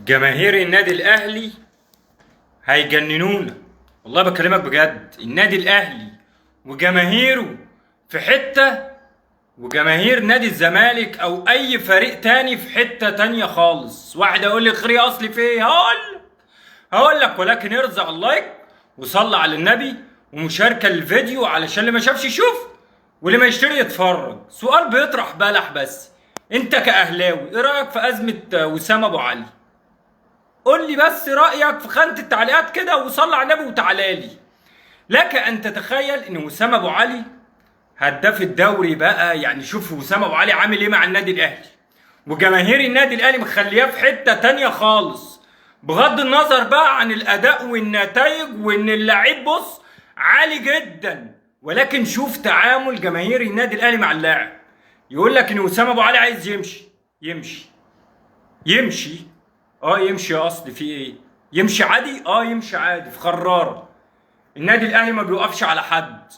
جماهير النادي الاهلي هيجننونا. والله بكلمك بجد، النادي الاهلي وجماهيره في حتة، وجماهير نادي الزمالك او اي فريق تاني في حتة تانية خالص. واحد يقول لي خيري اصلي في ايه؟ هقول لك ولكن ارزع اللايك وصلى على النبي ومشاركة الفيديو علشان اللي ما شافش يشوف واللي ما يشتري يتفرج. سؤال بيطرح بلح بس، انت كاهلاوي ايه رايك في ازمة وسام ابو علي؟ قول لي بس رأيك في خانة التعليقات كده وصلي على النبي وتعالى لي. لك أن تتخيل إن وسام أبو علي هداف الدوري بقى. يعني شوف وسام أبو علي عامل إيه مع النادي الأهلي، وجماهير النادي الأهلي مخلياه في حتة تانية خالص، بغض النظر بقى عن الأداء والنتائج وإن اللعيب بص عالي جدا. ولكن شوف تعامل جماهير النادي الأهلي مع اللاعب. يقول لك إن وسام أبو علي عايز يمشي. يمشي. اصل في ايه؟ يمشي عادي. يمشي عادي في خراره. النادي الاهلي ما بيوقفش على حد.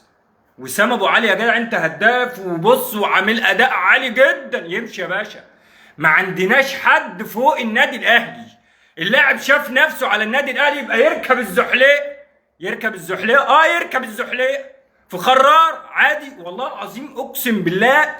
وسام ابو علي يا جدع انت هداف وبص وعامل اداء عالي جدا، يمشي يا باشا. ما عندناش حد فوق النادي الاهلي. اللاعب شاف نفسه على النادي الاهلي يبقى يركب الزحليق في خرار عادي. والله العظيم اقسم بالله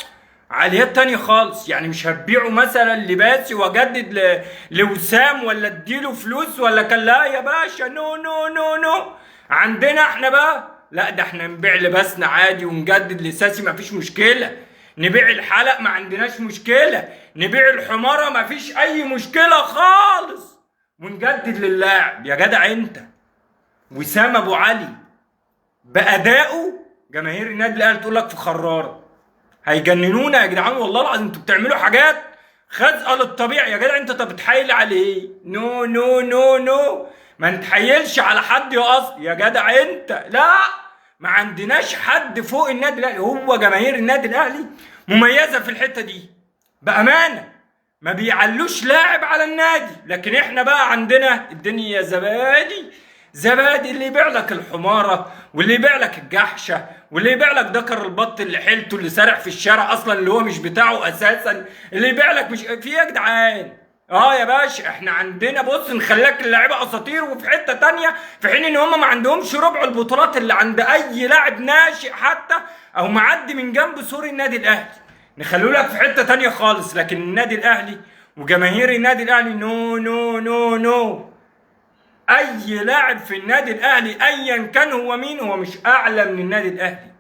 عاليات تانية خالص. يعني مش هتبيعه مثلا لباسي واجدد لوسام ولا اديله فلوس ولا كان. لا يا باشا، نو نو نو نو. عندنا احنا بقى لا، ده احنا نبيع لباسنا عادي ونجدد لساسي مفيش مشكلة. نبيع الحلق ما عندناش مشكلة. نبيع الحمارة مفيش اي مشكلة خالص. ونجدد للاعب يا جدع انت. وسام ابو علي بأدائه جماهير النادي الاهلي تقول لك في خرارة. هيجننونا يا جدعان. والله العظيم انتوا بتعملوا حاجات خاذقه للطبيعي يا جدع. انت بتحايل على ايه؟ نو نو نو نو. ما نتحايلش على حد يا اصل يا جدع انت. لا، ما عندناش حد فوق النادي الاهلي. هو جماهير النادي الاهلي مميزه في الحته دي بامانه. ما بيعلوش لاعب على النادي. لكن احنا بقى عندنا الدنيا زبادي اللي يبيع لك الحماره واللي يبيع لك الجحشه واللي يبيع لك دكر البط اللي حيلته اللي سارح في الشارع اصلا اللي هو مش بتاعه اساسا، اللي يبيع لك مش في يا جدعان. يا باشا احنا عندنا بص نخليك اللعيبه اساطير وفي حته تانية، في حين ان هم ما عندهمش ربع البطولات اللي عند اي لاعب ناشئ حتى او معدي من جنب سور النادي الاهلي. نخلوا لك في حته تانية خالص. لكن النادي الاهلي وجماهير النادي الاهلي نو نو نو نو. اي لاعب في النادي الاهلي ايا كان هو مين هو مش اعلى من النادي الاهلي.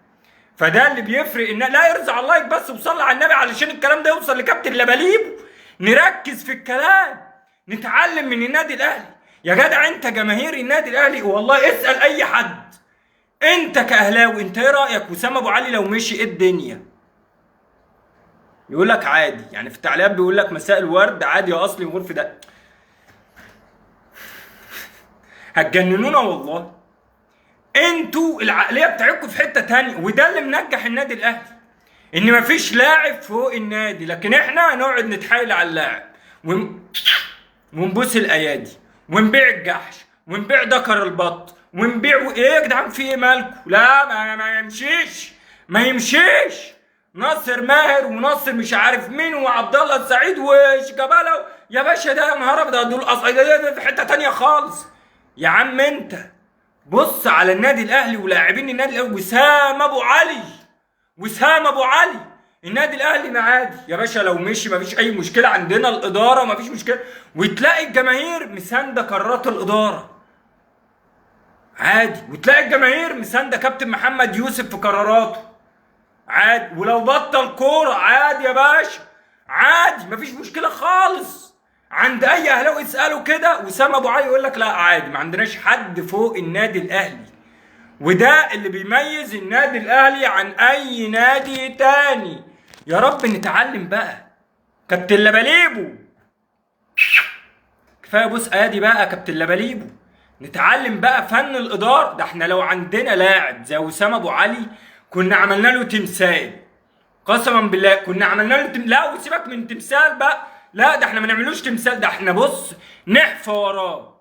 فده اللي بيفرق. ان لا يرزع اللايك بس وصلي على النبي علشان الكلام ده يوصل لكابتن لباليبو. نركز في الكلام، نتعلم من النادي الاهلي يا جدع. انت جماهير النادي الاهلي والله اسال اي حد انت كاهلاوي انت ايه رايك وسام ابو علي لو مشي ايه الدنيا؟ يقول لك عادي. يعني في التعليقات بيقول لك مساء الورد عادي يا اصلي غرف ده. هتجننونا والله. انتوا العقليه بتاعتكم في حته تانية، وده اللي منجح النادي الاهلي ان مفيش لاعب فوق النادي. لكن احنا هنقعد نتحايل على اللاعب ونبوس الايادي ونبيع الجحش ونبيع دكر البط ونبيع ايه يا جدعان؟ في ايه مالكم؟ لا ما يمشيش. ناصر ماهر وناصر مش عارف مين وعبد الله السعيد وشيكابالا يا باشا. ده يا نهار ابيض دول في حته تانية خالص يا عم. انت بص على النادي الاهلي ولاعبين النادي الاهلي. وسام ابو علي النادي الاهلي عادي يا باشا. لو مشي مفيش اي مشكله. عندنا الاداره مفيش مشكله. وتلاقي الجماهير مسانده قرارات الاداره عادي. وتلاقي الجماهير مسانده كابتن محمد يوسف في قراراته عادي. ولو بطل كوره عادي يا باشا، عادي مفيش مشكله خالص. عند اي اهلاوي اساله كده وسام ابو علي يقول لك لا عادي. ما عندناش حد فوق النادي الاهلي. وده اللي بيميز النادي الاهلي عن اي نادي تاني. يا رب نتعلم بقى كابتن لباليبو. كفايه بص ادي بقى كابتن لباليبو. نتعلم بقى فن الاداره. ده احنا لو عندنا لاعب زي وسام ابو علي كنا عملنا له تمثال. قسما بالله كنا عملنا له لا وسيبك من تمثال بقى. لا ده احنا ما نعملوش تمثال. ده احنا بص نحفى وراه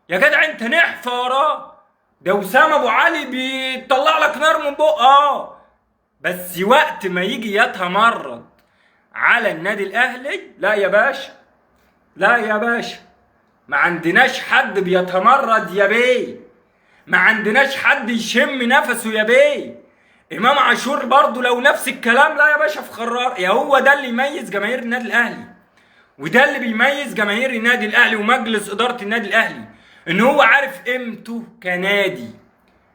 يا جدع. انت نحفى وراه. ده وسام ابو علي بيطلع لك نار من بقه. بس وقت ما يجي يتمرد على النادي الاهلي لا يا باشا. ما عندناش حد بيتمرد يا بيه، ما عندناش حد يشم نفسه يا بيه. امام عاشور برضه لو نفس الكلام، لا يا باشا في خرار. يا هو ده اللي يميز جماهير النادي الاهلي، وده اللي بيميز جماهير النادي الاهلي ومجلس اداره النادي الاهلي، ان هو عارف قيمته كنادي،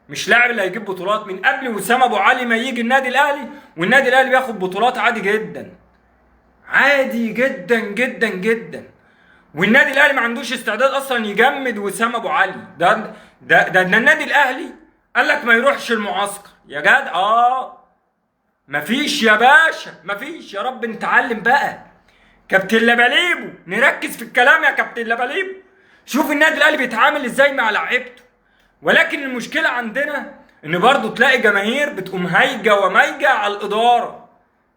مش لاعب اللي هيجيب بطولات. من قبل وسام ابو علي ما يجي النادي الاهلي والنادي الاهلي بياخد بطولات عادي جدا، عادي جدا جدا جدا. والنادي الاهلي ما عندوش استعداد اصلا يجمد وسام ابو علي. ده النادي الاهلي قال لك ما يروحش المعسكر يا جدع. مفيش يا باشا، مفيش. يا رب نتعلم بقى كابتن لباليبو، نركز في الكلام يا كابتن لباليبو. شوف النادي الاهلي بيتعامل ازاي مع لعيبته. ولكن المشكله عندنا ان برضه تلاقي جماهير بتقوم هايجه ومايجه على الاداره،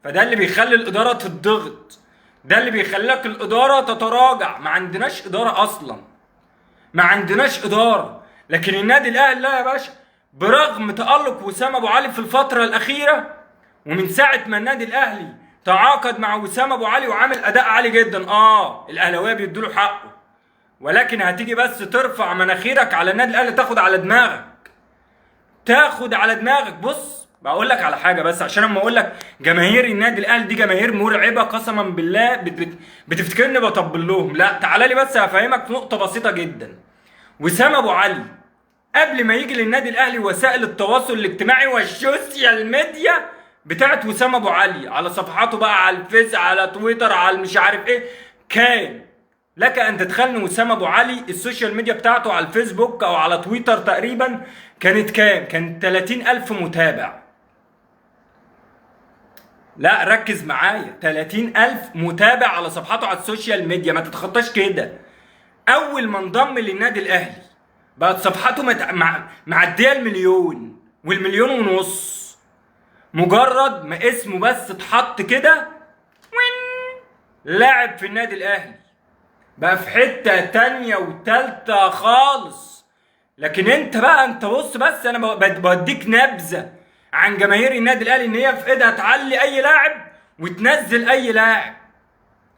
فده اللي بيخلي الاداره تضغط، ده اللي بيخليك الاداره تتراجع. ما عندناش اداره اصلا، ما عندناش اداره. لكن النادي الاهلي لا يا باشا، برغم تالق وسام ابو علي في الفتره الاخيره، ومن ساعه ما النادي الاهلي تعاقد مع وسام ابو علي وعامل اداء عالي جدا، الاهلاويه بيدوا له حقه. ولكن هتيجي بس ترفع مناخيرك على النادي الاهلي، تاخد على دماغك، تاخد على دماغك. بص بقول لك على حاجه بس، عشان اما اقول لك جماهير النادي الاهلي دي جماهير مرعبه قسما بالله، بتفتكرني بطبل لهم. لا تعالى لي بس هفهمك نقطه بسيطه جدا. وسام ابو علي قبل ما يجي للنادي الاهلي، وسائل التواصل الاجتماعي والسوشيال ميديا بتاعت وسام ابو علي على صفحاته بقى، على الفيس، على تويتر، على مش عارف ايه، كان لك ان تتخيل ان وسام ابو علي السوشيال ميديا بتاعته على الفيسبوك او على تويتر تقريبا كانت كام؟ كانت 30,000 متابع. لا ركز معايا، 30,000 متابع على صفحاته على السوشيال ميديا، ما تتخطاش كده. اول ما انضم للنادي الاهلي بقت صفحاته معديه المليون والمليون ونص. مجرد ما اسمه بس اتحط كده لاعب في النادي الاهلي، بقى في حته تانيه وتالته خالص. لكن انت بص بس، انا بديك نبذه عن جماهير النادي الاهلي، ان هي في ايدها تعلي اي لاعب وتنزل اي لاعب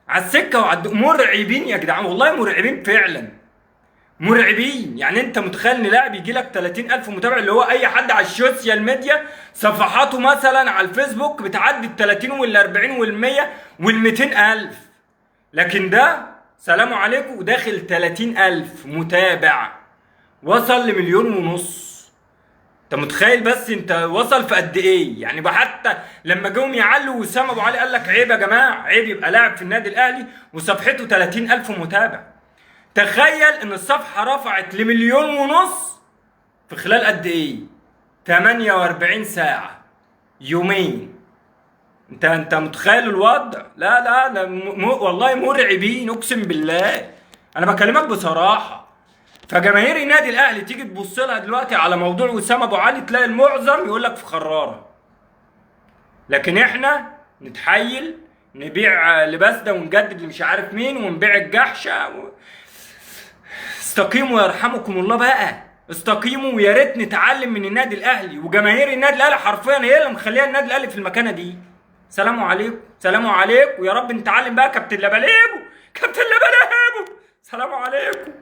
على السكه مرعبين يا جدعان، والله مرعبين فعلا، مرعبين. يعني انت متخيل ان لاعب يجي لك 30,000 متابع، اللي هو اي حد على السوشيال ميديا صفحاته مثلا على الفيسبوك بتعدي ال 30 وال 40 وال 100 وال 200,000، لكن ده سلام عليكم داخل 30,000 متابع، وصل لمليون ونص. انت متخيل بس انت وصل في قد ايه؟ يعني بقى حتى لما جم يعلوا وسام ابو علي قال لك عيب يا جماعه، عيب يبقى لاعب في النادي الاهلي وصفحته 30,000 متابع. تخيل ان الصفحه رفعت لمليون ونص في خلال قد ايه؟ 48 ساعه، يومين. انت متخيل الوضع؟ لا والله مرعبين اقسم بالله، انا بكلمك بصراحه. فجماهير النادي الاهلي تيجي تبص لها دلوقتي على موضوع وسام ابو علي، تلاقي المعظم يقول لك في خراره. لكن احنا نتحايل نبيع لباس ده ونجدد مش عارف مين ونبيع الجحشه استقيموا يرحمكم الله بقى، استقيموا. ويا ريت نتعلم من النادي الاهلي وجماهير النادي الاهلي، حرفيا هي اللي مخليه النادي الاهلي في المكانه دي. سلام عليكم، سلام عليكم، ويا رب نتعلم بقى كابتن لباليبو، كابتن لباليبو، سلام عليكم.